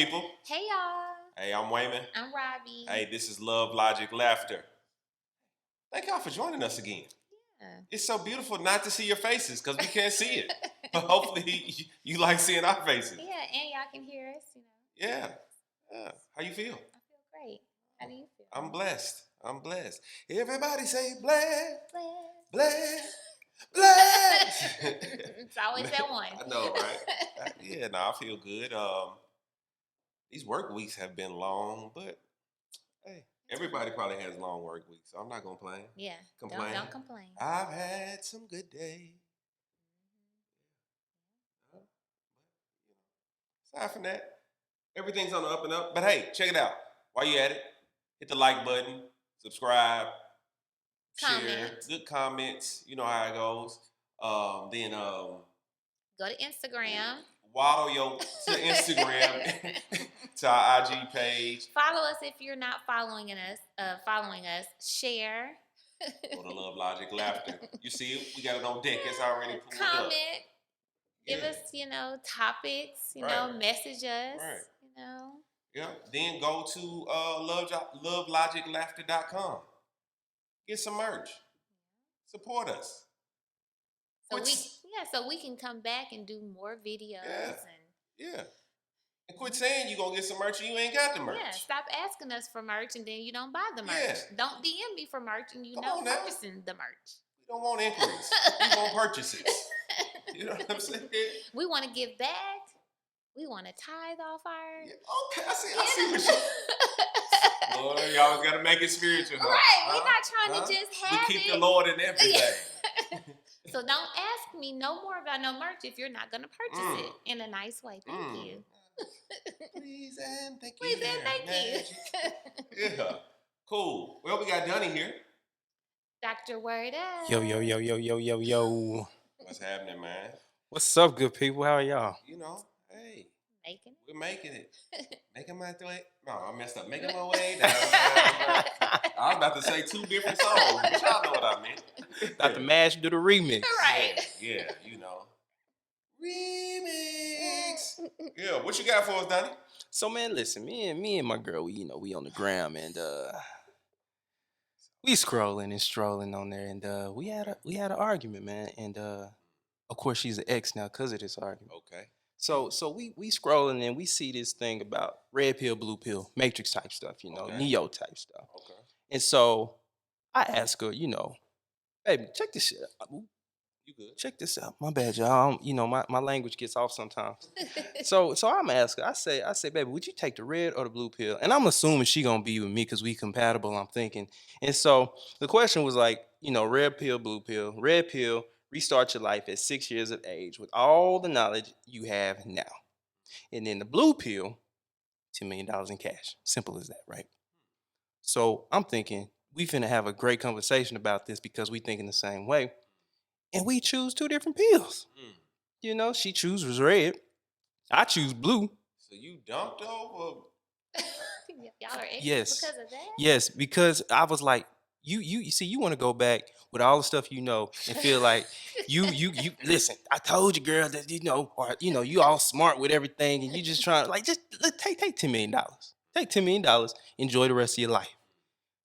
people. Hey, y'all. Hey, I'm Wayman. I'm Robbie. Hey, this is Love, Logic, Laughter. Thank y'all for joining us again. Yeah. It's so beautiful not to see your faces because we can't see it. But hopefully you like seeing our faces. Yeah, and y'all can hear us, Yeah. How you feel? I feel great. How do you feel? I'm blessed. Everybody say blessed. Blessed. Blessed. It's always that one. I know, right? I feel good. These work weeks have been long, but hey, everybody probably has long work weeks, so I'm not gonna complain. Yeah, Complain. Don't complain. I've had some good days. Aside from that, everything's on the up and up. But hey, check it out. While you at it, hit the like button, subscribe, share, good comments. You know how it goes. Then go to Instagram. Waddle to Instagram, to our IG page. Follow us if you're not following us. Share. Go to Love, Logic, Laughter. You see it? We got it on deck. It's already pulled Comment. up. Give us, topics. Message us. Right. Yeah. Then go to lovelogiclaughter.com. Get some merch. Support us. So we can come back and do more videos. And quit saying you're going to get some merch and you ain't got the merch. Yeah, stop asking us for merch and then you don't buy the merch. Yeah. Don't DM me for merch and purchasing the merch. We don't want inquiries. We want purchases. You know what I'm saying? We want to give back. We want to tithe off our... Yeah, okay, I see what you... Lord, you always got to make it spiritual. Huh? Right, we're not trying to just have we keep the Lord in everything. So don't ask me no more about no merch if you're not going to purchase it in a nice way. Thank you. Please and thank you. Please and thank you. Yeah. Cool. Well, we got Dunny here. Dr. Word Up. Yo. What's happening, man? What's up, good people? How are y'all? Hey. Making it. We're making it. Making my way. No, I messed up. Making my way down. I was about to say 2 different songs, but y'all know what I meant. About to mash do the remix. Right. Yeah, Remix. Yeah, what you got for us, Donnie? So, man, listen, me and my girl, we on the gram and we scrolling and strolling on there, and we had an argument, man, and of course she's an ex now because of this argument. Okay. So we scrolling and we see this thing about red pill, blue pill, matrix type stuff, okay. Neo type stuff. Okay. And so I ask her, baby, check this shit out. You good? Check this out. My bad, y'all. My language gets off sometimes. So I'm asking. I say, baby, would you take the red or the blue pill? And I'm assuming she gonna be with me because we compatible. I'm thinking. And so the question was like, red pill, blue pill. Red pill, restart your life at 6 years of age with all the knowledge you have now. And then the blue pill, $10 million in cash. Simple as that, right? So I'm thinking we finna have a great conversation about this because we thinking the same way. And we choose 2 different pills. She chooses red. I choose blue. So you dumped over? Y'all are exes yes. because of that? Yes, because I was like, you see, you want to go back with all the stuff and feel like you listen, I told you, girl, that you all smart with everything and you just trying to just take $10 million. Take $10 million, enjoy the rest of your life.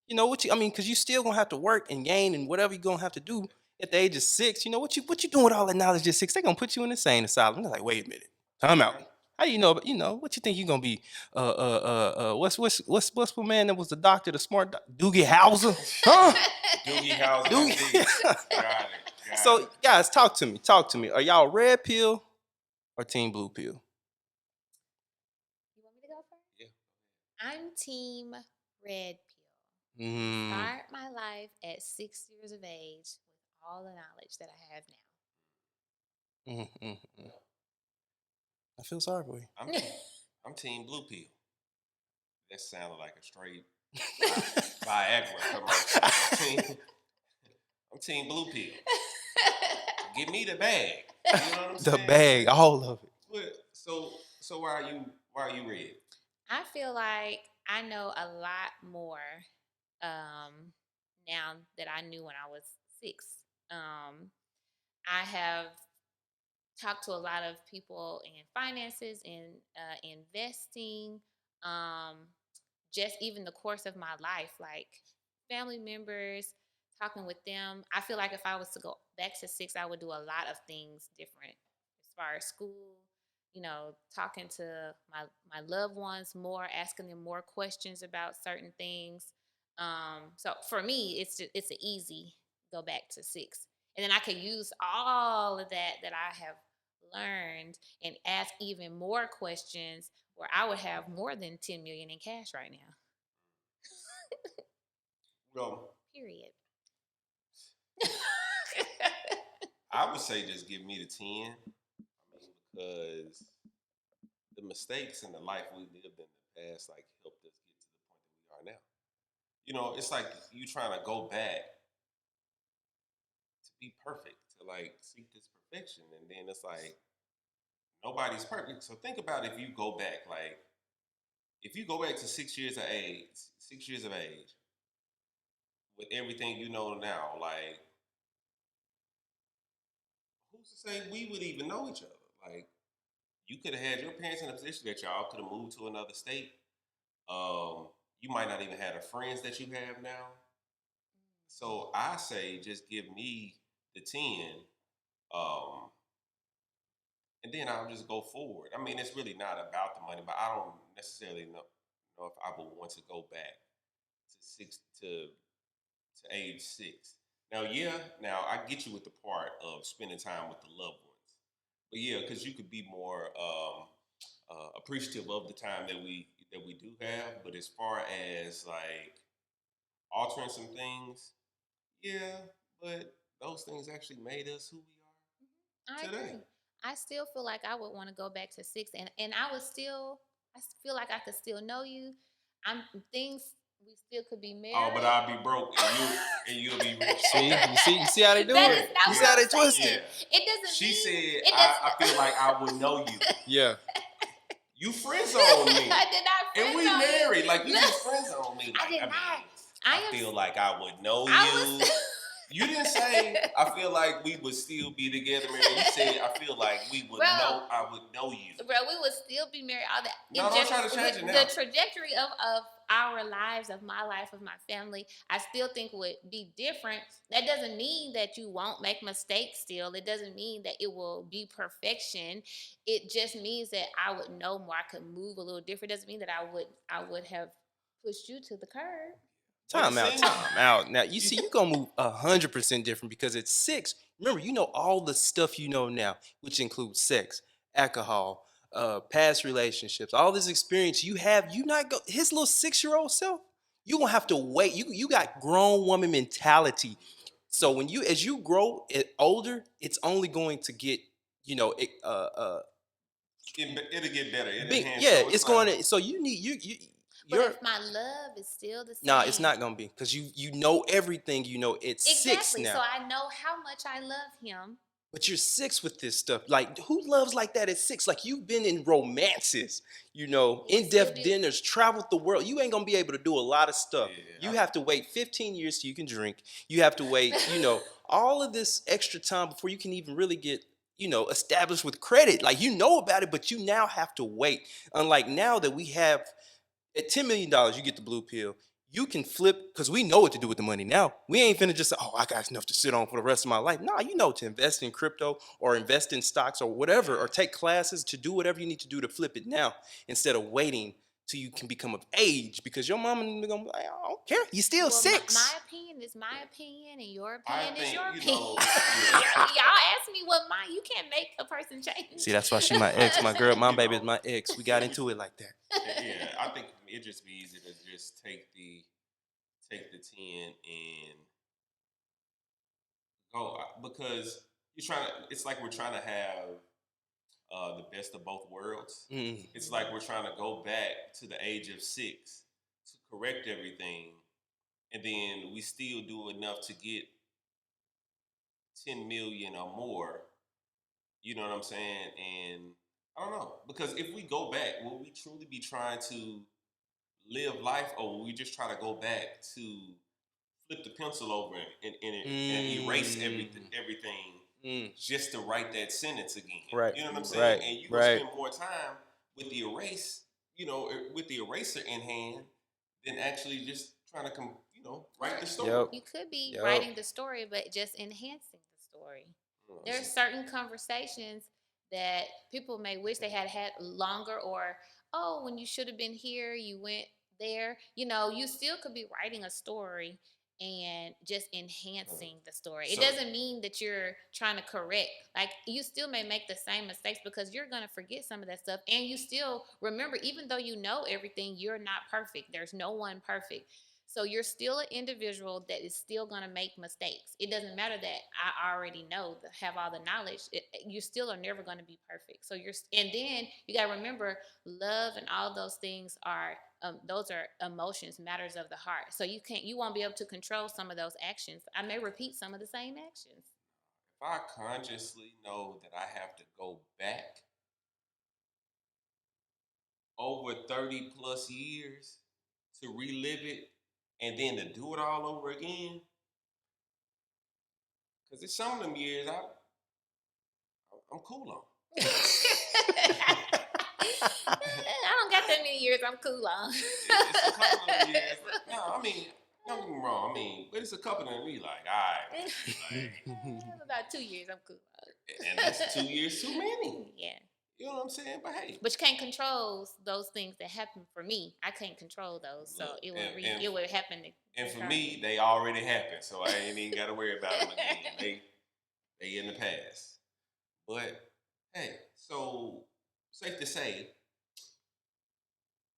Because you still gonna have to work and gain and whatever you're gonna have to do at the age of 6. What you doing with all that knowledge at 6? They're gonna put you in the insane asylum. They're like, wait a minute, time out. How do you know? What you think you're gonna be? What's the man that was the doctor, the smart Doogie Howser? Huh? Doogie Howser. Got it. So guys, talk to me. Are y'all red pill or team blue pill? You want me to go first? Yeah. I'm team red pill. Start my life at 6 years of age with all the knowledge that I have now. I feel sorry for you. I'm team blue pill. That sounded like a straight Viagra commercial. I'm team blue pill. Give me the bag. You know what I'm saying? The bag, all of it. So why are you red? I feel like I know a lot more now that I knew when I was 6. I have talked to a lot of people in finances and investing, just even the course of my life, like family members, talking with them. I feel like if I was to go back to 6, I would do a lot of things different as far as school, talking to my loved ones more, asking them more questions about certain things. So for me, it's an easy go back to 6, and then I could use all of that I have learned and ask even more questions where I would have more than 10 million in cash right now. Well, Period. I would say just give me the 10. Because the mistakes in the life we lived in the past like helped us get to the point that we are now. It's like you trying to go back to be perfect, to like seek this perfection, and then it's like nobody's perfect. So think about if you go back, like if you go back to 6 years of age, with everything you know now, like who's to say we would even know each other? Like you could have had your parents in a position that y'all could have moved to another state. You might not even have the friends that you have now. So I say just give me the 10, um, and then I'll just go forward. I mean, it's really not about the money, but I don't necessarily know if I would want to go back to age 6. Now, yeah, now I get you with the part of spending time with the loved ones, but yeah, because you could be more appreciative of the time that we do have. But as far as like altering some things, yeah, but those things actually made us who we I are today. agree. I still feel like I would want to go back to 6, and I feel like I could still know you. I'm things we still could be Oh, married. but I'll be broke and you'll be rich. See how they do That it? is not You see what how I'm they twist saying. it? Yeah. It doesn't She mean said, it does. I feel like I would know you. Yeah. You friend zone me. I did not friend And we zone you. married. Like, you just friend zone me. Like, I did not. I feel like I would know I you. was. You didn't say, I feel like we would still be together, man. You said, I feel like I would know you. Bro, we would still be married, all that. No, don't try to change it now. The trajectory of our lives, of my life, of my family, I still think would be different. That doesn't mean that you won't make mistakes still. It doesn't mean that it will be perfection. It just means that I would know more. I could move a little different. It doesn't mean that I would have pushed you to the curb. Time out. Now you see, you gonna move 100% different because it's 6. Remember, you know all the stuff you know now, which includes sex, alcohol, past relationships, all this experience you have. You not go his little 6-year-old self. You gonna have to wait. You got grown woman mentality. So when as you grow older, it's only going to get It'll get better. It'll big. enhance. Yeah, So it's like, going to. So you need you. But if my love is still the same, Nah, it's not gonna be because you know everything. You know it's 6 exactly. now. So I know how much I love him. But you're 6 with this stuff. Like who loves like that at 6? Like you've been in romances, in-depth dinners, traveled the world. You ain't gonna be able to do a lot of stuff. Yeah, You have to wait 15 years till you can drink. You have to wait, all of this extra time before you can even really get established with credit. Like you know about it, but you now have to wait. Unlike now that we have at $10 million, you get the blue pill. You can flip because we know what to do with the money now. We ain't finna just say, oh, I got enough to sit on for the rest of my life. Nah, you know to invest in crypto or invest in stocks or whatever, or take classes to do whatever you need to do to flip it now instead of waiting till you can become of age because your mama gonna be like, I don't care. You still 6. My opinion is my opinion, and your opinion is your opinion. Yeah. Y'all ask me what mine. You can't make a person change. See, that's why she my ex. My girl, my baby is my ex. We got into it like that. Yeah, I think it'd just be easy to just take the 10 and go because it's like we're trying to have the best of both worlds. It's like we're trying to go back to the age of 6 to correct everything, and then we still do enough to get 10 million or more. You know what I'm saying? And I don't know, because if we go back, will we truly be trying to live life, or will we just try to go back to flip the pencil over and erase everything just to write that sentence again. Right. You know what I'm saying? Right. And you're gonna spend more time with the with the eraser in hand than actually just trying to write the story. Yep. You could be Yep. writing the story, but just enhancing the story. There's certain conversations that people may wish they had longer, or when you should have been here, you went there. You still could be writing a story and just enhancing the story. It doesn't mean that you're trying to correct. Like, you still may make the same mistakes because you're going to forget some of that stuff. And you still remember, even though you know everything, you're not perfect. There's no one perfect. So you're still an individual that is still going to make mistakes. It doesn't matter that I already know, have all the knowledge. You still are never going to be perfect. So and then you got to remember, love and all those things are those are emotions, matters of the heart. So you won't be able to control some of those actions. I may repeat some of the same actions. If I consciously know that I have to go back over 30 plus years to relive it and then to do it all over again, because it's some of them years I'm cool on. I don't got that many years I'm cool on. It's a couple of years. No, I mean, don't get me wrong. But it's a couple of them we like, all right. About 2 years I'm cool on. And that's 2 years too many. Yeah. You know what I'm saying? But hey. But you can't control those things that happen for me. I can't control those. So it would happen. And for me, they already happened. So I ain't even got to worry about them again. They in the past. But hey, so safe to say,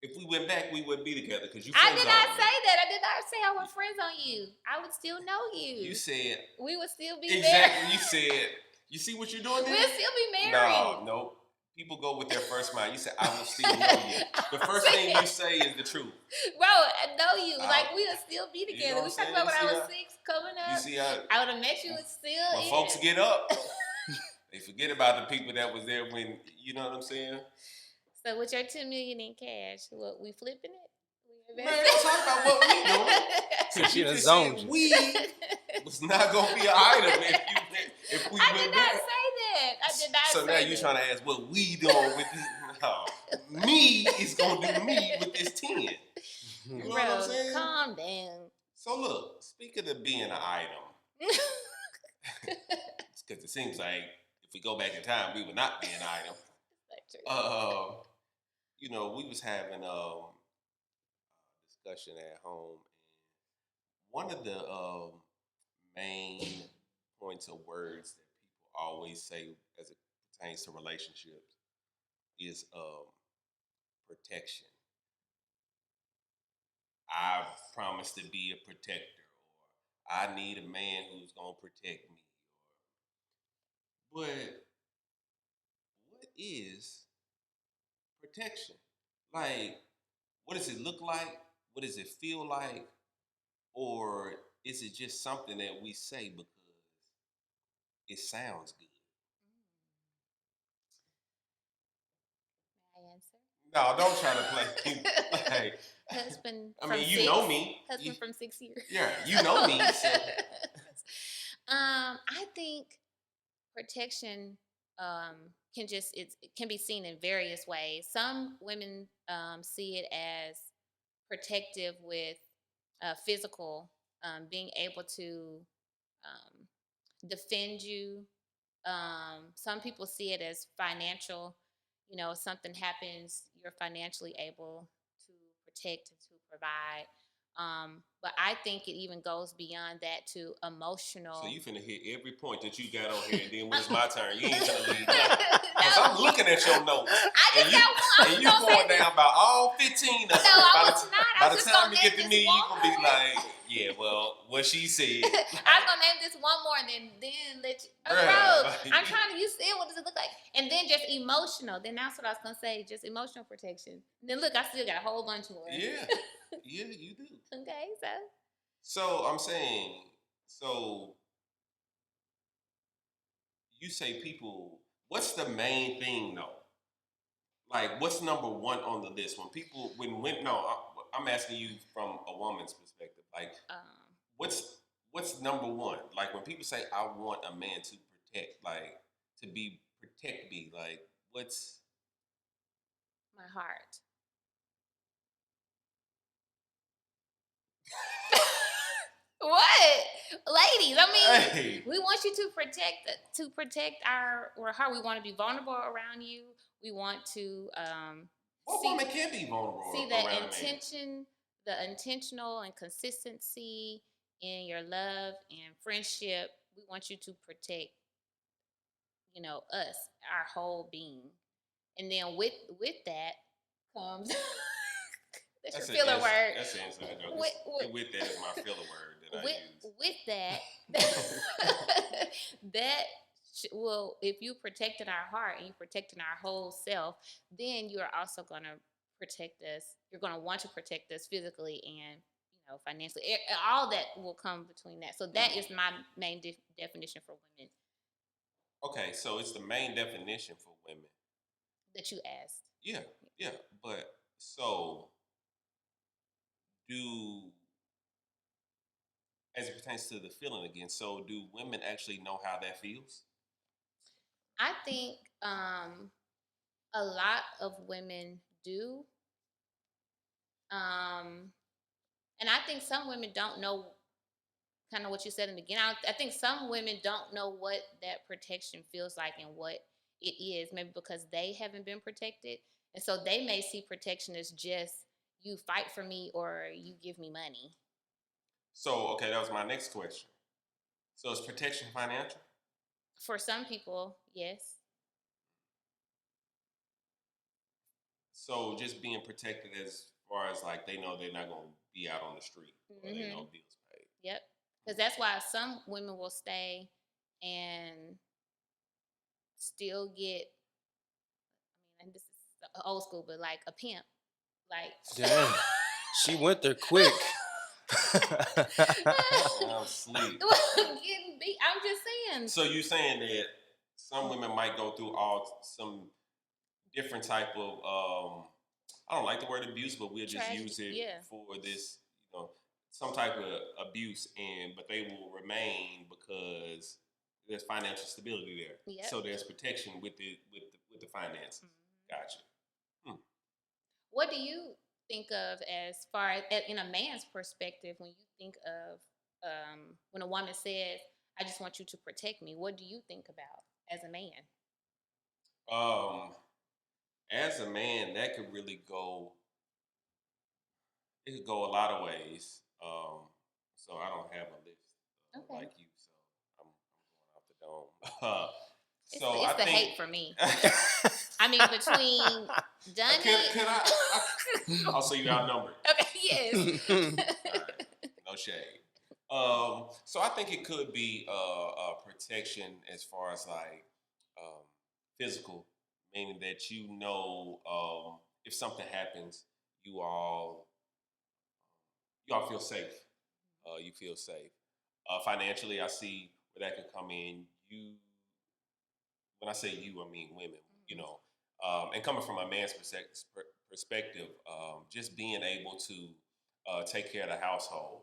if we went back, we wouldn't be together because you. I did not say that. I did not say I was friends on you. I would still know you. You said we would still be exactly. married. You said. You see what you're doing there? We'll still be married. No. People go with their first mind. You said I will still know you. The first thing you say is the truth. Bro, I know you. Like, we'll still be together. You know We talked about when I was 6 coming up. You see how I would have met you still. When folks get up, they forget about the people that was there when, you know what I'm saying? So with your $10 million in cash, what, we flipping it? Man, don't talk about what we doing. Because you just said we was not going to be an item if we I went did not back. say that. I did not So say now that. you trying to ask what we doing with this? No. Me is going to do me with this 10. You know what I'm saying? Calm down. So look, speaking of being an item, because it seems like if we go back in time, we would not be an item. We was having discussion at home, and one of the main points of words that people always say as it pertains to relationships is protection. I promise to be a protector, or I need a man who's gonna protect me. But what is protection? Like, what does it look like? What does it feel like? Or is it just something that we say because it sounds good? May I answer? No, don't try to play. Like, husband. I mean, you know me. Husband from 6 years. Yeah, you know me. So. I think protection it can be seen in various ways. Some women see it as protective with physical, being able to defend you. Some people see it as financial. If something happens, you're financially able to protect and to provide. But I think it even goes beyond that to emotional. So you finna hit every point that you got on here, and then when it's my turn, you ain't finna leave nothing. Because I'm looking at your notes. And you going down about all 15 of them. No, I was not. By the time you get to me, you gonna be like, yeah, well, what she said. I was gonna name this one more, and then let you. Bro, I'm trying to. You said, what does it look like? And then just emotional. Then that's what I was gonna say. Just emotional protection. And then look, I still got a whole bunch more. Yeah, you do. Okay, So I'm saying, you say people. What's the main thing though? Like, what's number one on the list I'm asking you from a woman's perspective. Like, what's number one? Like, when people say, I want a man to protect? Protect me. Like, what's My heart. What, ladies? I mean, hey? we want you to protect our heart. We want to be vulnerable around you. We want to What see woman can be vulnerable see around that a man? intention, the intentional and consistency in your love and friendship. We want you to protect, us, our whole being, and then with that comes that's your filler word. That's the inside joke. With that is my filler word that I use. With that well, if you protected our heart and you protected our whole self, then you are also going to protect us. You're going to want to protect us physically and financially. All that will come between that. So that is my main definition for women Okay, so it's the main definition for women that you asked. Yeah, yeah, but so do as it pertains to the feeling again. So do women actually know how that feels? I think a lot of women do. And I think some women don't know kind of what you said in the beginning. I think some women don't know what that protection feels like and what it is, maybe because they haven't been protected. And so they may see protection as just you fight for me or you give me money. So, okay, that was my next question. So is protection financial? For some people, yes. So just being protected as far as like they know they're not going to be out on the street or they know bills paid. Yep. Because that's why some women will stay and still get, I mean, this is old school, but like a pimp. Like, Damn, she went there quick. I'm asleep. Getting beat. I'm just saying. So you saying that some women might go through some different type of I don't like the word abuse, but we'll just use it for this, some type of abuse, but they will remain because there's financial stability there. Yep. So there's protection with the finances. Gotcha. What do you think of as far as in a man's perspective when you think of when a woman says, "I just want you to protect me"? What do you think about as a man? As a man, that could really go. It could go a lot of ways. So I don't have a list like you. So I'm going off the dome. So it's I the think, hate for me. I mean, between Dunny. Can I? Oh, so you outnumbered. Okay. Yes. All right. No shade. So I think it could be a protection as far as like physical, meaning that if something happens, you all feel safe. You feel safe. Financially, I see where that could come in. When I say you, I mean women. And coming from a man's perspective, just being able to take care of the household.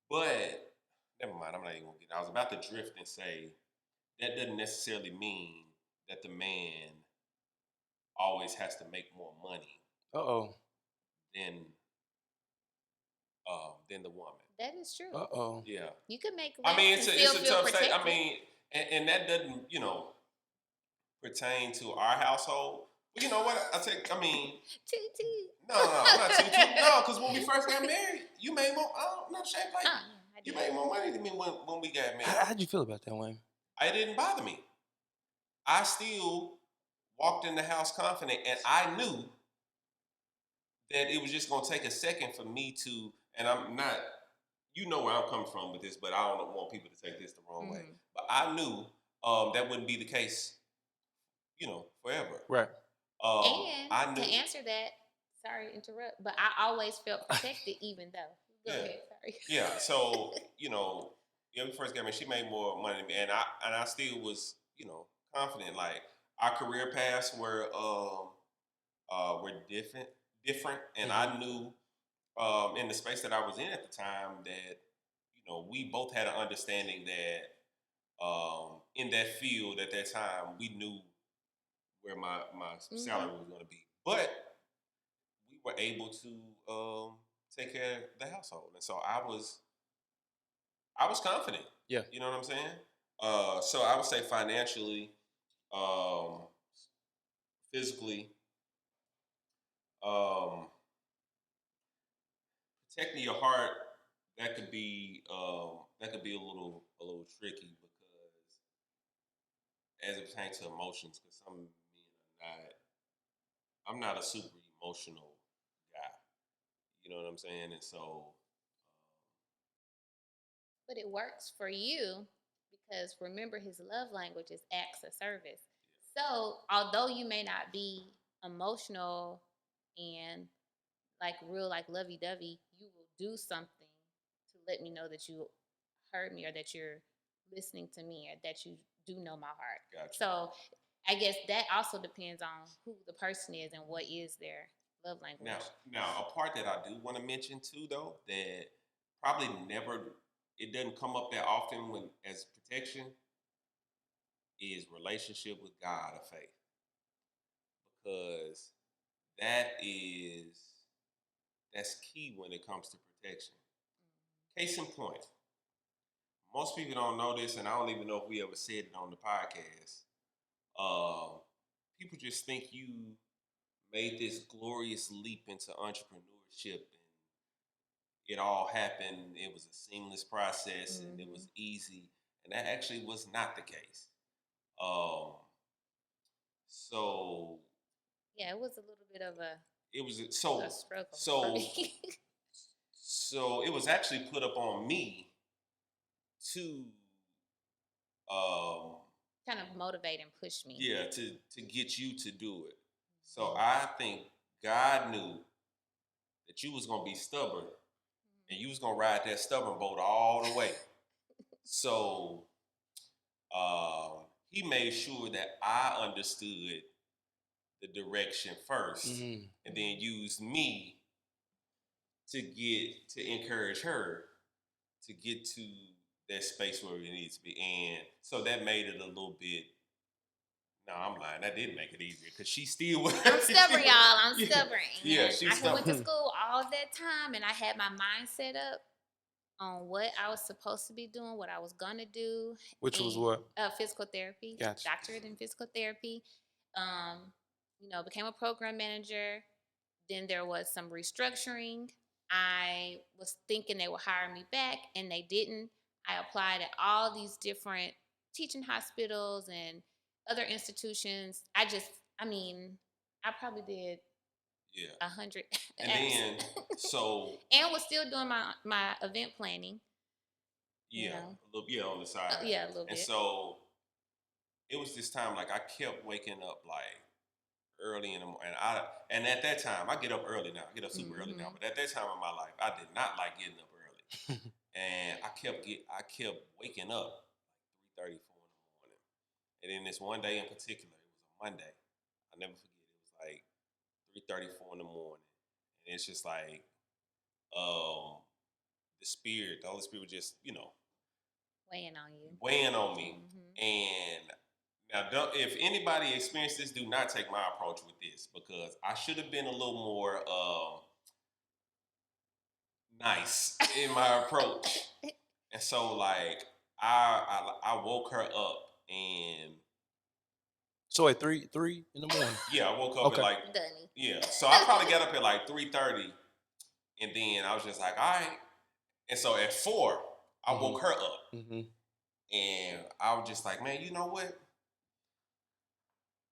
But never mind, I'm not even gonna get. I was about to drift and say that doesn't necessarily mean that the man always has to make more money. Than the woman. That is true. Yeah. You could make less. I mean, it's a tough state. I mean, and that doesn't pertain to our household. Well, you know what? I mean, no, I'm not toot. No, because when we first got married, you made more. I'm not ashamed. Like you made more money than me when we got married. How'd you feel about that, Wayne? It didn't bother me. I still walked in the house confident, and I knew that it was just going to take a second for me to, and I'm not, where I'm coming from with this, but I don't want people to take this the wrong way. But I knew that wouldn't be the case, forever. Right. And I knew, to answer that, sorry to interrupt, but I always felt protected even though. Go ahead, sorry. Yeah, so, we first got married, she made more money than me, and I still was, confident. Like, our career paths were different, and I knew in the space that I was in at the time that we both had an understanding that in that field at that time, we knew where my salary was going to be, but we were able to take care of the household, and so I was confident. Yeah. You know what I'm saying? So I would say financially, um, physically, um, protecting your heart, that could be a little tricky because as it pertains to emotions, because some men are not. I'm not a super emotional guy. You know what I'm saying? And so, But it works for you because remember his love language is acts of service. So although you may not be emotional and like real like lovey dovey, you will do something to let me know that you heard me or that you're listening to me or that you do know my heart. gotcha. So I guess that also depends on who the person is and what is their love language. Now, a part that I do want to mention too, though, that probably never, it doesn't come up that often when as protection is relationship with God of faith, because that is that's key when it comes to protection. Case in point, most people don't know this, and I don't even know if we ever said it on the podcast. People just think you made this glorious leap into entrepreneurship and it all happened. It was a seamless process and it was easy. And that actually was not the case. So Yeah, it was a little bit of it was a struggle for so me. so it was actually put up on me to Kind of motivate and push me. yeah, to get you to do it. So I think God knew that you was gonna be stubborn and you was gonna ride that stubborn boat all the way. So he made sure that I understood the direction 1st and then used me to encourage her to get to that space where it needs to be. And so that made it a little bit. No, I'm lying. That didn't make it easier because she still was. I'm stubborn, y'all. I'm stubborn. Yeah, And she's I stubborn. went to school all that time, and I had my mind set up on what I was supposed to be doing, what I was gonna do. Which was what? Physical therapy. Gotcha. Doctorate in physical therapy. Became a program manager. Then there was some restructuring. I was thinking they would hire me back, and they didn't. I applied at all these different teaching hospitals and other institutions. I probably did Yeah. 100 And then and was still doing my event planning. Yeah, a little on the side. Yeah, a little bit. And so it was this time like I kept waking up like early in the morning. And at that time I get up early now. I get up super early now. But at that time in my life, I did not like getting up early. And I kept waking up like 3:30, 4 in the morning. And then this one day in particular, it was a Monday. I'll never forget. It was like 3:30, 4 in the morning. And it's just like the Holy Spirit was just, weighing on you. Weighing on me. And now, if anybody experienced this, do not take my approach with this because I should have been a little more nice in my approach. And so, like, I woke her up and. So at 3 in the morning. Yeah, I woke up at like. Dunny. Yeah, so I probably got up at like 3:30, and then I was just like, all right. And so at 4, I woke her up. And I was just like, man, you know what?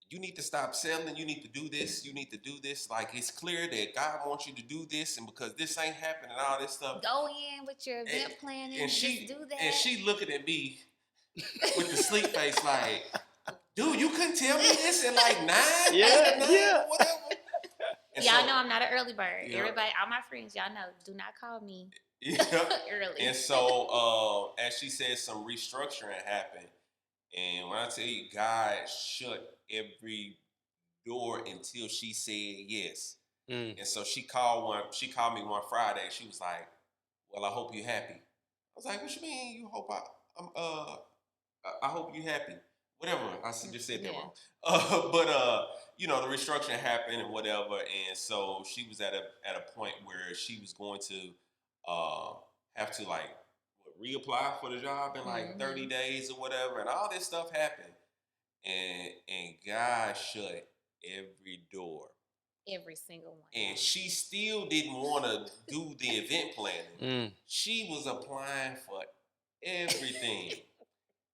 You need to stop selling. You need to do this. You need to do this. Like, it's clear that God wants you to do this. And because this ain't happening and all this stuff. Go in with your event planning. And just do that. And she looking at me with the sleep face like, dude, you couldn't tell me this at like 9? Yeah. Whatever. And y'all know I'm not an early bird. Yeah. Everybody, all my friends, y'all know, do not call me early. And so, as she said, some restructuring happened. And when I tell you, God shut every door until she said yes. And so she called me one Friday. She was like, well, I hope you're happy. I was like, what you mean you hope I hope you happy. Whatever. Just said that Yeah. wrong. But you know, the restructuring happened and whatever, and so she was at a point where she was going to uh, have to like reapply for the job in like 30 days or whatever, and all this stuff happened, and God shut every door. Every single one. And she still didn't want to do the event planning. She was applying for everything.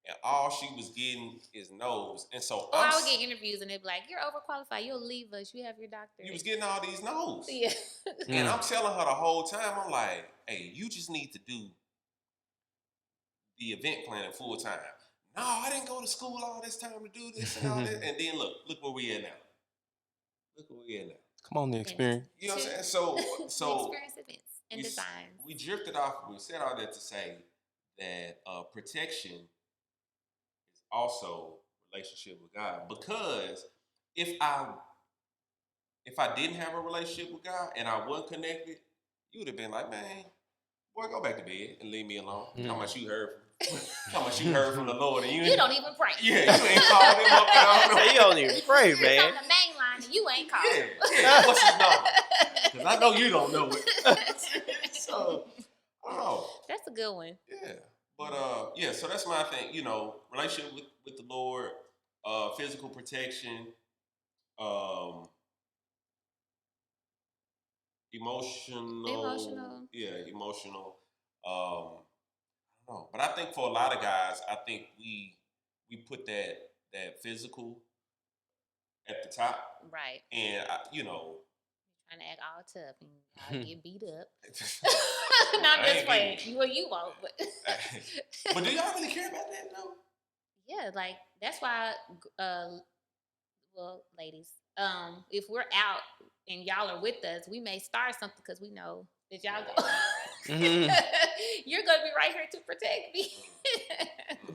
And all she was getting is no's. And so I would get interviews and they'd be like, "You're overqualified. You'll leave us. You have your doctorate." You was getting all these no's. Yeah. And I'm telling her the whole time, I'm like, hey, you just need to do the event planning full time. No, I didn't go to school all this time to do this and all that. And then look where we at now. Look where we at now. Come on, the experience. You know what I'm saying? So experience events and designs. We drifted off. We said all that to say that protection is also relationship with God. Because if I didn't have a relationship with God and I wasn't connected, you would have been like, man, boy, go back to bed and leave me alone. How much you heard from the Lord, and you don't even pray. Yeah, you ain't called him up and I don't know. You don't even pray, man. On the main line, and you ain't called. Yeah. What's his number? Because I know you don't know it. So, I don't know. That's a good one. Yeah, but yeah. So that's my thing. You know, relationship with the Lord, physical protection, emotional. Yeah, emotional. I don't know, but I think for a lot of guys, I think we put that physical at the top, right? And you know, trying to act all tough and get beat up. Not this way. You won't, but. But do y'all really care about that though? Yeah, like that's why. Well, ladies, if we're out and y'all are with us, we may start something because we know that y'all go. You're gonna be right here to protect me.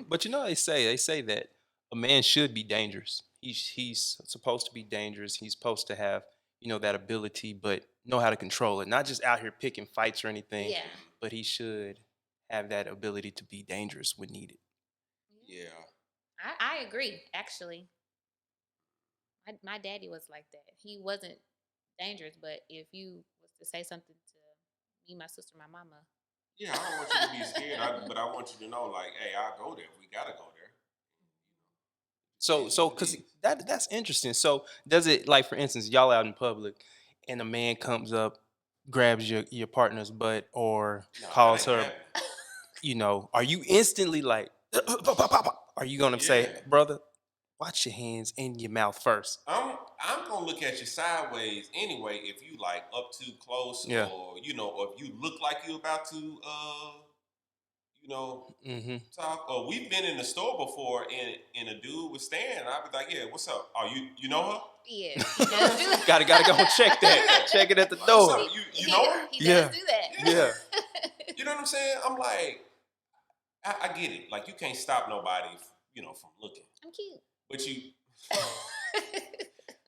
But you know, they say that a man should be dangerous. He's supposed to be dangerous. He's supposed to have, you know, that ability, but know how to control it. Not just out here picking fights or anything. Yeah. But he should have that ability to be dangerous when needed. Yeah. I agree. Actually, my daddy was like that. He wasn't dangerous, but if you was to say something to me, my sister, my mama. Yeah, I don't want you to be scared, but I want you to know, like, hey, I'll go there. We gotta go there. So, because that's interesting. So, does it, like, for instance, y'all out in public, and a man comes up, grabs your partner's butt, or calls her, you know, are you instantly like, are you gonna say, brother, watch your hands and your mouth first? I'm gonna look at you sideways anyway if you like up too close, or you know, or if you look like you about to you know, talk. Or we've been in the store before and a dude was standing. I was like, yeah, what's up? Oh, you know her? Yeah, he does do that. gotta go check that. Check it at the door. You know her? He does do that. Yeah. You know what I'm saying? I'm like, I get it. Like, you can't stop nobody, you know, from looking. I'm cute. But you,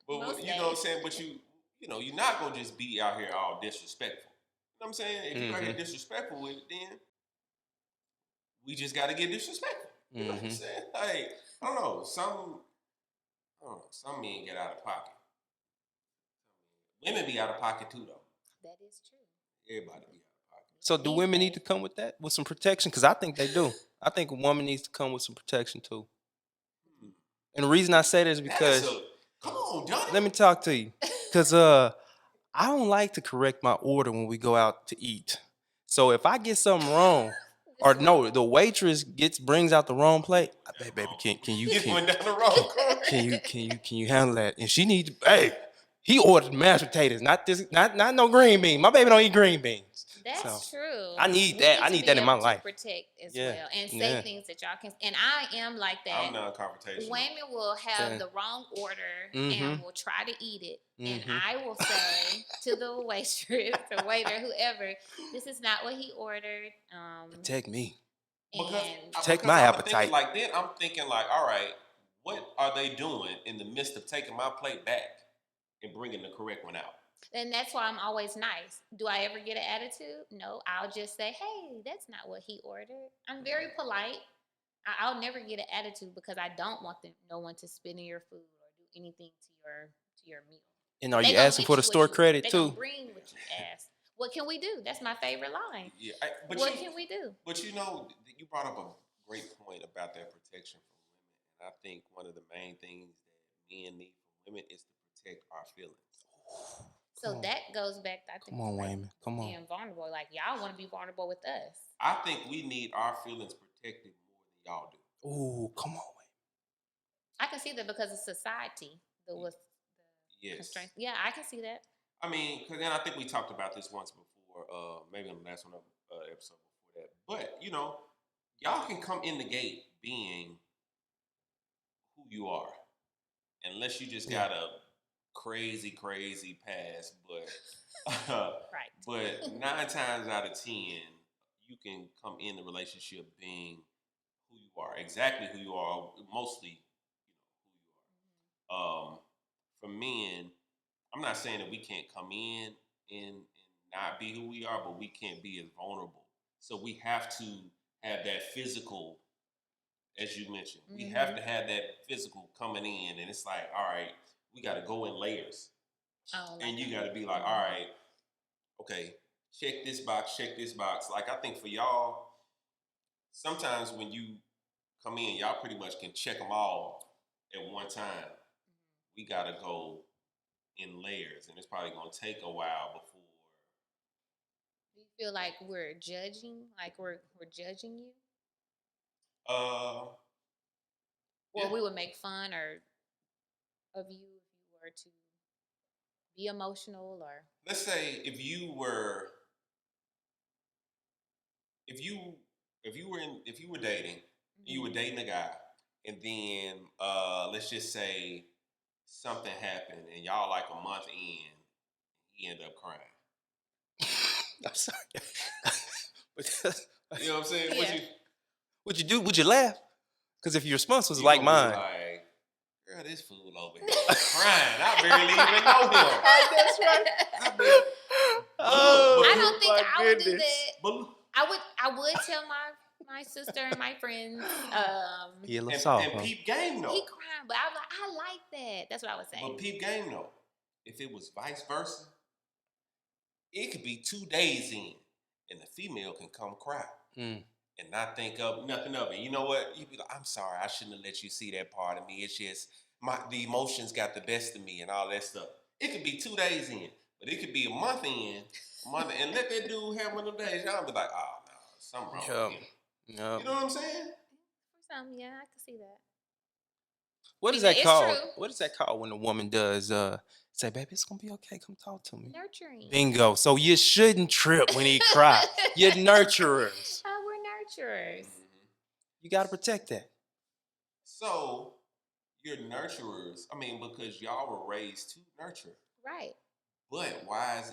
but you know what I'm saying? But you know, you're not gonna just be out here all disrespectful. You know what I'm saying? If you're out here disrespectful with it, then we just gotta get disrespectful. You know what I'm saying? Like, I don't know, some men get out of pocket. Women be out of pocket too, though. That is true. Everybody be out of pocket. So do women need to come with that, with some protection? Because I think they do. I think a woman needs to come with some protection too. And the reason I say this is because, come on, Johnny. let me talk to you. Because I don't like to correct my order when we go out to eat. So if I get something wrong, or no, the waitress brings out the wrong plate. Hey, baby, can you went down the wrong corner. Can you handle that? And she needs, hey, he ordered mashed potatoes, not no green bean. My baby don't eat green beans. That's true. I need that. I need that in my life. Protect as well and say things that y'all can. And I am like that. I'm non-confrontational. Women will have the wrong order and will try to eat it, and I will say to the waitress or waiter, whoever, this is not what he ordered. Protect me. Protect my appetite. Like then, I'm thinking like, all right, what are they doing in the midst of taking my plate back and bringing the correct one out? And that's why I'm always nice. Do I ever get an attitude? No, I'll just say, hey, that's not what he ordered. I'm very polite. I'll never get an attitude because I don't want no one to spit in your food or do anything to your meal. And are They you gonna asking get for the you what store you. credit They gonna too? bring what you ask. What can we do? That's my favorite line. Yeah, What can we do? But you know, you brought up a great point about that protection from women, and I think one of the main things that men need from women is to protect our feelings. So Come on. that goes back, I think, Come on, to, like, Wayman. Come on. being vulnerable. Like, y'all want to be vulnerable with us. I think we need our feelings protected more than y'all do. Ooh, come on, Wayman. I can see that because of society, with the Yes. constraints. Yeah, I can see that. I mean, because then I think we talked about this once before, maybe on the last one episode before that. But you know, y'all can come in the gate being who you are, unless you just got a crazy past. But Right. but 9 times out of 10, you can come in the relationship being who you are, exactly who you are, mostly, who you are. For men, I'm not saying that we can't come in and not be who we are, but we can't be as vulnerable. So we have to have that physical, as you mentioned. We have to have that physical coming in, and it's like, all right, we got to go in layers. Oh, And you got to be like, all right, okay, check this box, check this box. Like, I think for y'all, sometimes when you come in, y'all pretty much can check them all at one time. We got to go in layers, and it's probably going to take a while before. Do you feel like we're judging? Like we're judging you? Or Or we would make fun of you if you were to be emotional, or let's say if you were dating, you were dating a guy, and then let's just say something happened, and y'all like a month in, he ended up crying. I'm sorry. You know what I'm saying? Yeah. Would you do? Would you laugh? Because if your response was You like gonna be mine, like, girl, this fool over here crying. I barely even know him. that's right. I don't think I would do that. But I would tell my sister and my friends. He a little soft, and huh? peep game though. He crying, but I like that. That's what I was saying. But peep game though. If it was vice versa, it could be 2 days in, and the female can come cry and not think of nothing of it. You know what? You be like, I'm sorry, I shouldn't have let you see that part of me. It's just the emotions got the best of me and all that stuff. It could be 2 days in, but it could be a month in, and let that dude have one of them days. Y'all be like, oh no, something wrong with him. You know what I'm saying? For some, yeah, I can see that. What is that called? True. What is that called when a woman does say, baby, it's gonna be okay, come talk to me? Nurturing. Bingo. So you shouldn't trip when he cries. You're nurturers. Oh, we're nurturers. You gotta protect that. So you're nurturers. I mean, because y'all were raised to nurture. Right. But why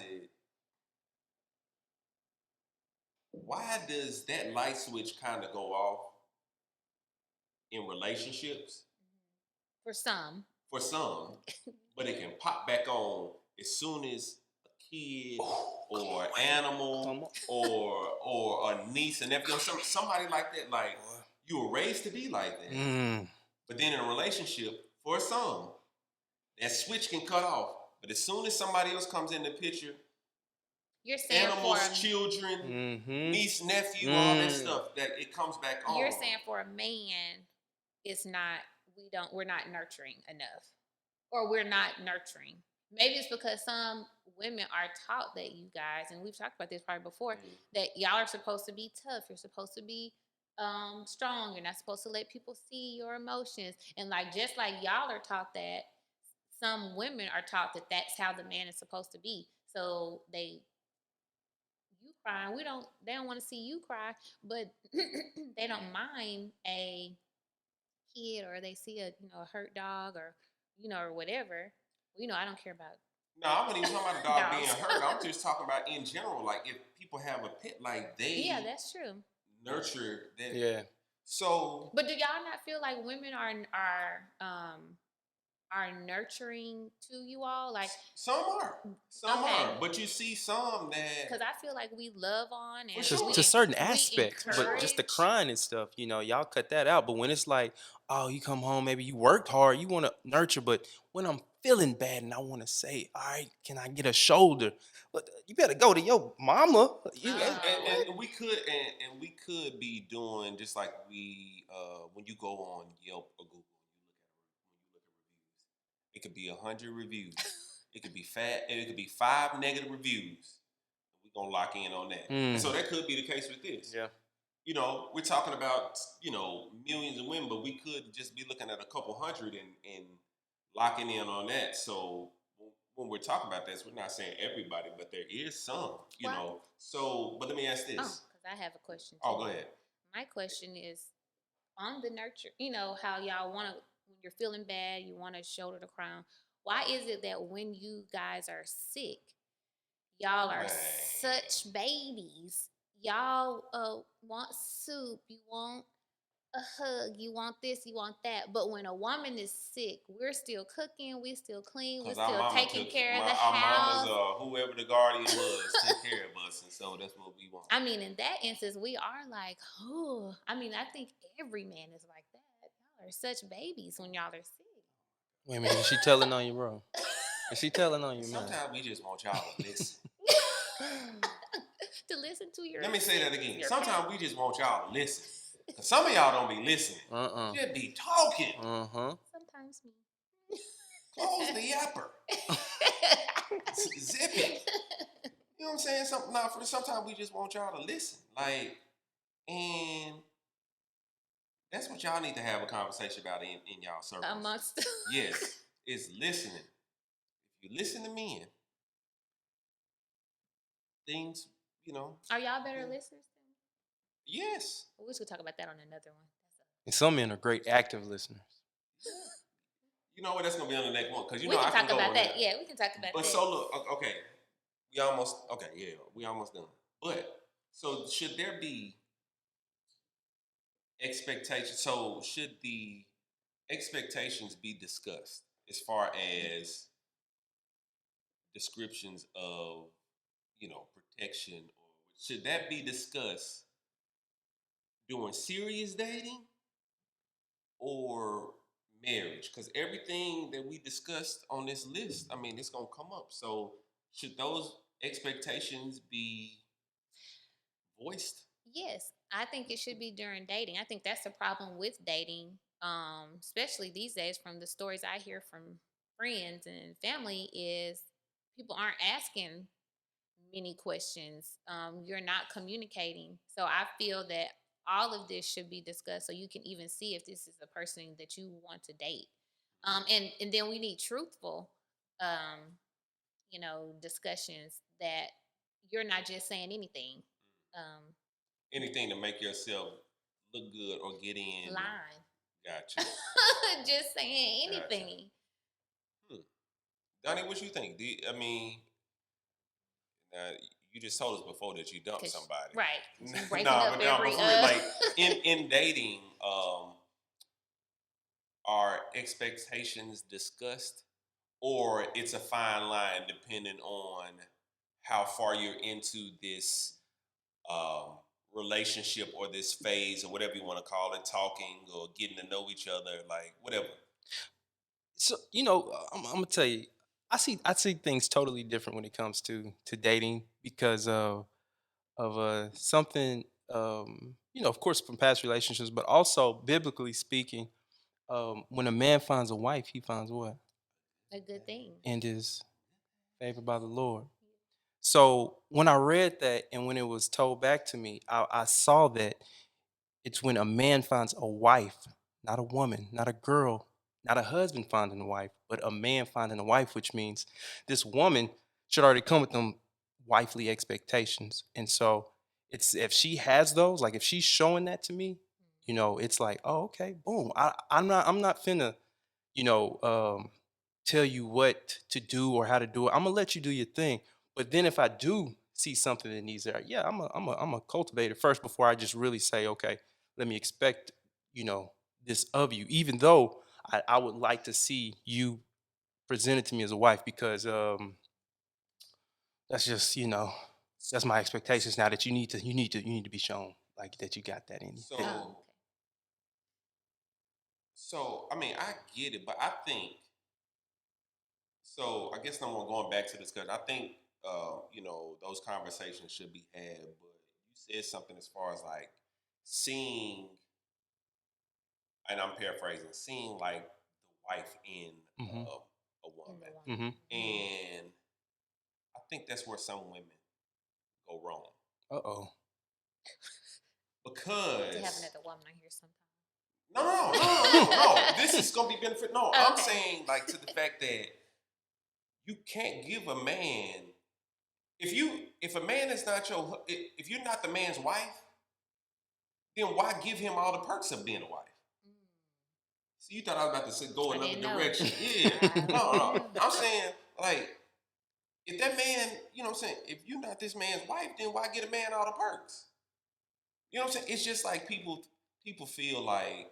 does that light switch kind of go off in relationships? For some. But it can pop back on as soon as a kid or animal or a niece and nephew, somebody like that. Like, you were raised to be like that. But then in a relationship, for some, that switch can cut off. But as soon as somebody else comes in the picture, you're saying animals, children, niece, nephew, all that stuff, that it comes back on. You're saying for a man, it's not, we're not nurturing enough. Or we're not nurturing. Maybe it's because some women are taught that, you guys, and we've talked about this probably before, that y'all are supposed to be tough. You're supposed to be strong. You're not supposed to let people see your emotions. And like, just like y'all are taught that, some women are taught that that's how the man is supposed to be. So you crying, they don't want to see you cry, but they don't mind a kid, or they see a hurt dog, or or whatever. I don't care about. No, I wasn't even talking about the dog being hurt. I'm just talking about in general. Like, if people have a pet, like, Yeah, that's true. Nurture that. Yeah. So. But do y'all not feel like women are are nurturing to you all? Like, Some are, okay, but you see some because that I feel like we love on for and sure. to certain we aspects, but just the encourage. crying and stuff, y'all cut that out. But when it's like, oh, you come home, maybe you worked hard, you want to nurture, but when I'm feeling bad and I want to say, all right, can I get a shoulder? But you better go to your mama. Oh. And we could and we could be doing just like we when you go on Yelp or Google, you look at reviews. It could be 100 reviews. It could be it could be 5 negative reviews. We're gonna lock in on that. And so that could be the case with this. Yeah. We're talking about, millions of women, but we could just be looking at a couple hundred and locking in on that. So when we're talking about this, we're not saying everybody, but there is some, Right. So, but let me ask Oh, this. because I have a question too. Oh, go ahead. My question is on the nurture, how y'all want to, when you're feeling bad, you want to shoulder the crown. Why is it that when you guys are sick, y'all are Man. such babies? Y'all want soup, you want a hug, you want this, you want that. But when a woman is sick, we're still cooking, we still clean, we're Because our still mama taking care of the our house. mamas, whoever the guardian was, took care of us, and so that's what we want. I mean, in that instance, we are like, oh, I mean, I think every man is like that. Y'all are such babies when y'all are sick. Wait a minute, is she telling on you, bro? Is she telling on you, man? Sometimes we just want y'all to listen. To listen to your. Let me say that again. your Sometimes we just want y'all to listen. Cause some of y'all don't be listening. Just be talking. Sometimes me. Close the yapper. Zip it. You know what I'm saying? Sometimes we just want y'all to listen. And that's what y'all need to have a conversation about in y'all circles. Amongst. Yes, it's listening. If you listen to men, things, Are y'all better listeners than me? Yes. Well, we should talk about that on another one. And some men are great active listeners. You know what? That's gonna be on the next one because we can I talk can go about that. that. Yeah, we can talk about But that. so look, okay, we almost done. But so should there be expectations? So should the expectations be discussed as far as descriptions of protection, or should that be discussed during serious dating or marriage? Because everything that we discussed on this list, I mean, it's gonna come up. So should those expectations be voiced? Yes, I think it should be during dating. I think that's the problem with dating, especially these days. From the stories I hear from friends and family, is people aren't asking many questions. You're not communicating. So I feel that all of this should be discussed so you can even see if this is a person that you want to date. And then we need truthful, um, discussions that you're not just saying anything. Um, Anything to make yourself look good or get in. line. Gotcha. Just saying Gotcha. anything. Donnie, what you think? You just told us before that you dumped somebody. Right. Breaking Nah, up but every for real, like in dating, are expectations discussed, or it's a fine line depending on how far you're into this relationship or this phase or whatever you want to call it, talking or getting to know each other, like whatever. So I'm gonna tell you, I see things totally different when it comes to dating because of something of course from past relationships, but also biblically speaking, when a man finds a wife, he finds what? a good thing. And is favored by the Lord. So when I read that and when it was told back to me, I saw that it's when a man finds a wife, not a woman, not a girl, not a husband finding a wife, but a man finding a wife, which means this woman should already come with them wifely expectations. And so it's if she has those, like if she's showing that to me, it's like, oh, okay, boom. I'm not finna, you know, um, tell you what to do or how to do it. I'm gonna let you do your thing. But then if I do see something that needs there, yeah, I'm a cultivator first before I just really say, okay, let me expect, this of you. Even though I would like to see you presented to me as a wife because that's just that's my expectations now that you need to be shown like that you got that in you. Oh, So, okay. I mean, I get it, but I think so. I guess no more going back to this because I think those conversations should be had. But you said something as far as like seeing, and I'm paraphrasing, seeing like the wife in Hmm. a In the woman, woman. Hmm. and I think that's where some women go wrong Uh-oh. To have because another woman I hear sometimes. no. This is gonna be benefit. No, I'm Okay. saying like to the fact that you can't give a man if a man is not if you're not the man's wife, then why give him all the perks of being a wife? Mm. See, you thought I was about to go I another didn't know. direction. Yeah, I no. didn't know. I'm saying like if that man, you know what I'm saying, if you're not this man's wife, then why get a man all the perks? You know what I'm saying? It's just like people feel like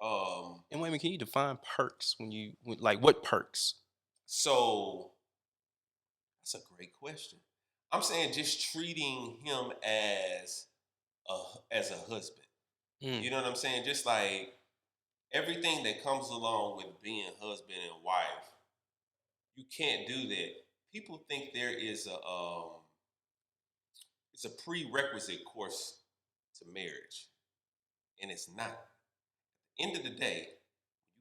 And wait a minute, can you define perks like what perks? so that's a great question. I'm saying just treating him as a husband. Mm. You know what I'm saying? Just like everything that comes along with being husband and wife, you can't do that. People think there is it's a prerequisite course to marriage, and it's not. End of the day,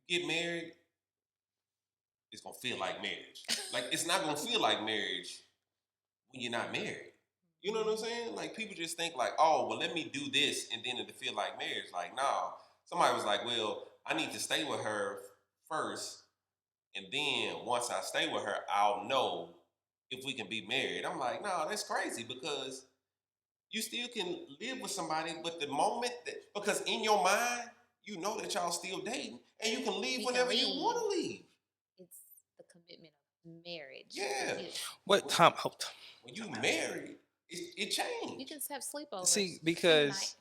you get married, it's gonna feel like marriage. Like it's not gonna feel like marriage when you're not married. You know what I'm saying? Like people just think like, oh, well, let me do this and then it'll feel like marriage. Like, no. Somebody was like, well, I need to stay with her first, and then once I stay with her, I'll know if we can be married. I'm like, no, that's crazy because you still can live with somebody, but the moment that because in your mind, you know that y'all still dating, and you can leave You can whenever you leave. want to leave. It's the commitment of marriage. Yeah. What time? When you married, it changed. You can have sleepovers. See, spend the because night.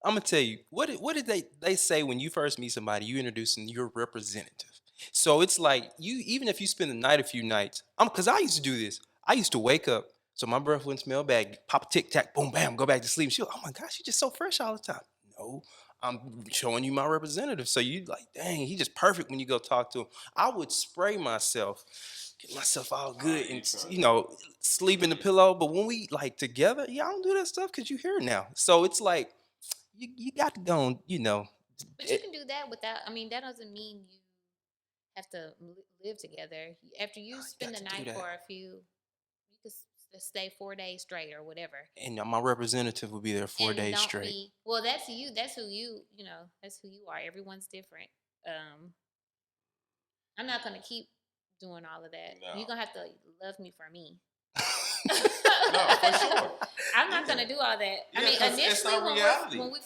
I'm gonna tell you what did they say when you first meet somebody? You introduce them your representative. So it's like you even if you spend the night a few nights. Because I used to do this. I used to wake up. So my breath wouldn't smell bad. Pop a tic tac, boom, bam, go back to sleep. She, oh my gosh, you're just so fresh all the time. No, I'm showing you my representative. So you like, dang, he just perfect when you go talk to him. I would spray myself, get myself all good, and sleep in the pillow. But when we like together, yeah, I don't do that stuff because you here now. So it's like you got to go on. But you can do that without. I mean, that doesn't mean you have to live together. After you spend got the to do night that. for a few, you can stay 4 days straight or whatever. And my representative will be there 4 days Don't straight. be well. That's you. That's who you. That's who you are. Everyone's different. I'm not gonna keep doing all of that. No. You're gonna have to love me for me. No, for sure. I'm not gonna do all that. I Yeah, mean, 'cause it's initially not reality. when we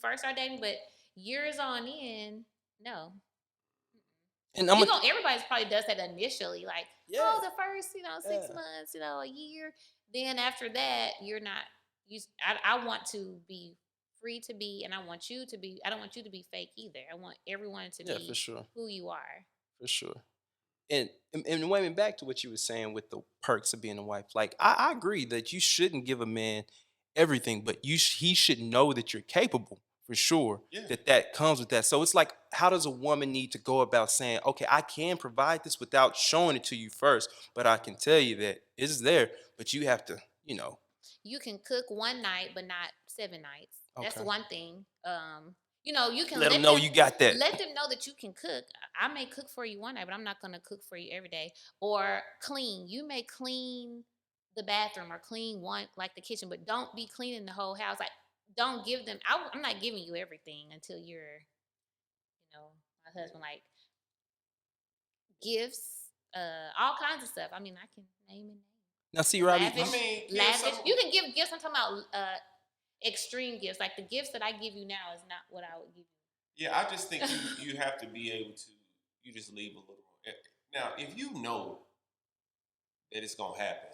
first started dating, but years on in, no. And Everybody probably does that initially, like, Yeah. the first, 6 months, a year. Then after that, you're not. I want to be free to be, and I want you to be. I don't want you to be fake either. I want everyone to yeah, be for sure, who you are. for sure. And wait, back to what you were saying with the perks of being a wife. Like I agree that you shouldn't give a man everything, but he should know that you're capable for sure. Yeah. That comes with that. So it's like, how does a woman need to go about saying, okay, I can provide this without showing it to you first, but I can tell you that it's there, but you have to, You can cook one night, but not 7 nights. That's okay, one thing. You can let them know you got that. let them know that you can cook. I may cook for you one night, but I'm not gonna cook for you every day. Or clean. You may clean the bathroom or clean one like the kitchen, but don't be cleaning the whole house. Like, don't give them. I'm not giving you everything until you're, my husband. Like gifts, all kinds of stuff. I mean, I can name and name. Now, see, Robbie, Lavish, I mean, lavish. You can give gifts. I'm talking about extreme gifts. Like the gifts that I give you now is not what I would give you. Yeah, I just think you have to be able to. You just leave a little. Now, if you know that it's gonna happen,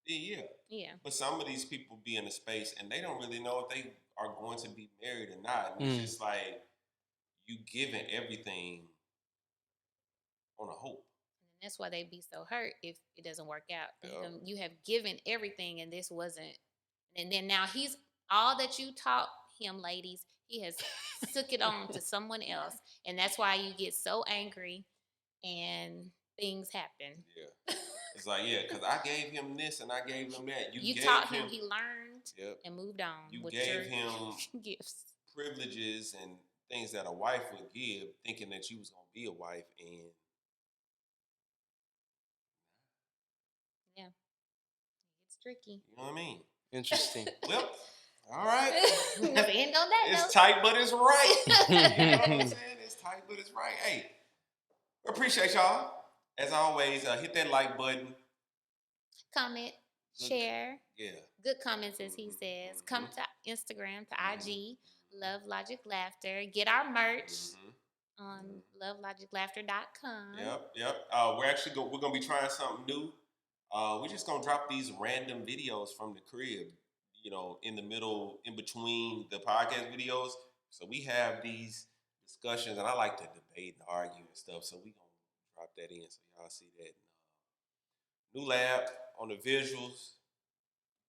then yeah. Yeah. But some of these people be in a space and they don't really know if they are going to be married or not. And it's just like you giving everything on a hope. And that's why they be so hurt if it doesn't work out. Yeah. You have given everything, and this wasn't. And then now he's all that you taught him, ladies. He has took it on to someone else, and that's why you get so angry, and things happen. Yeah. It's like, yeah, because I gave him this and I gave him that. You gave taught him, he learned, Yep. and moved on. You with gave your him gifts, privileges and things that a wife would give, thinking that you was gonna be a wife, and yeah, it's tricky. you know what I mean. Interesting. Well, all right. End on that It's note. tight, but it's right. You know what I'm saying? It's tight, but it's right. Hey, we appreciate y'all. As always, hit that like button. Comment, Good. share. Yeah. Good comments, as he says. Come to Instagram, to IG, Love Logic Laughter. Get our merch on lovelogiclaughter.com. Yep. We're gonna be trying something new. We're just gonna drop these random videos from the crib, you know, in the middle, in between the podcast videos. So we have these discussions, and I like to debate and argue and stuff. So we gonna drop that in so y'all see that. New lab on the visuals.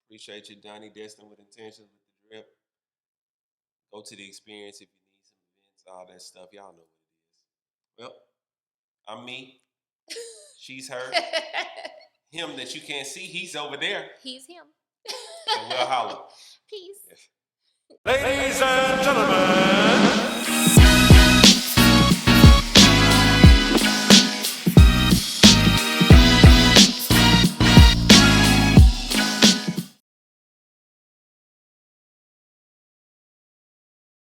Appreciate you, Donnie Destin with Intentions with the drip. Go to the experience if you need some events, all that stuff. Y'all know what it is. Well, I'm me. She's her. Him that you can't see, he's over there. He's him. And we'll holler. Peace. Yes. Ladies and gentlemen.